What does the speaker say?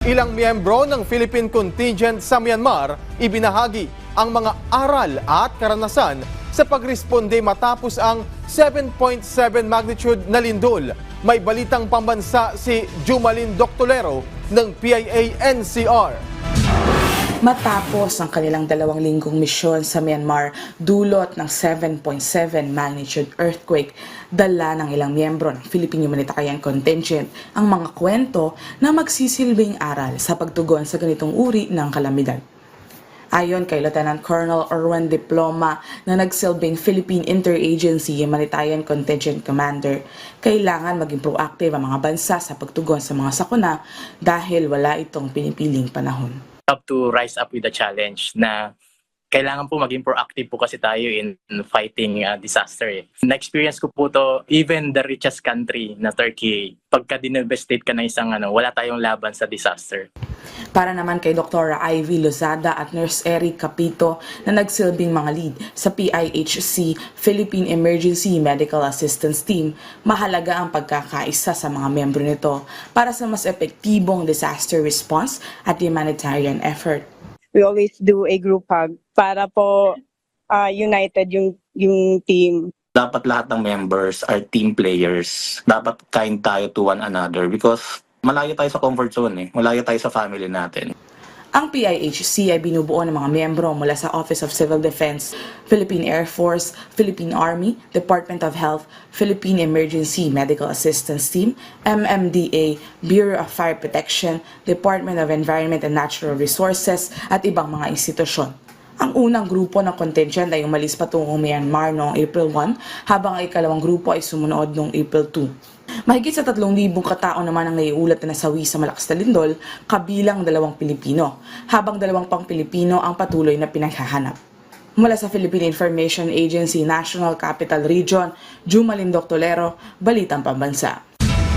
Ilang miyembro ng Philippine contingent sa Myanmar ibinahagi ang mga aral at karanasan sa pagresponde matapos ang 7.7 magnitude na lindol. May balitang pambansa si Jumalin Doctolero ng PIA-NCR. Matapos ang kanilang 2 linggong misyon sa Myanmar, dulot ng 7.7 magnitude earthquake, dala ng ilang miyembro ng Philippine Humanitarian Contingent ang mga kwento na magsisilbing aral sa pagtugon sa ganitong uri ng kalamidad. Ayon kay Lieutenant Colonel Erwin Diploma na nagsilbing Philippine Interagency Humanitarian Contingent Commander, kailangan maging proactive ang mga bansa sa pagtugon sa mga sakuna dahil wala itong pinipiling panahon. Have to rise up with the challenge na kailangan po maging proactive po kasi tayo in fighting disaster. Na-experience ko po to, even the richest country na Turkey, pagka dinevastate ka na isang wala tayong laban sa disaster. Para naman kay Dr. Ivy Lozada at Nurse Eric Capito na nagsilbing mga lead sa PIHC Philippine Emergency Medical Assistance Team, mahalaga ang pagkakaisa sa mga miyembro nito para sa mas epektibong disaster response at humanitarian effort. We always do a group hug para po united yung team. Dapat lahat ng members are team players. Dapat kind tayo to one another because malayo tayo sa comfort zone Malayo tayo sa family natin. Ang PIHC ay binubuo ng mga miyembro mula sa Office of Civil Defense, Philippine Air Force, Philippine Army, Department of Health, Philippine Emergency Medical Assistance Team, MMDA, Bureau of Fire Protection, Department of Environment and Natural Resources at ibang mga institusyon. Ang unang grupo ng contingent ay umalis patungong Myanmar noong April 1, habang ang ikalawang grupo ay sumunod noong April 2. Mahigit sa 3,000 katao naman ang naiulat na nasawi sa malakas na lindol, kabilang 2 Pilipino, habang 2 pang Pilipino ang patuloy na pinaghahanap. Mula sa Philippine Information Agency National Capital Region, Jumalin Doctolero, Balitang Pambansa.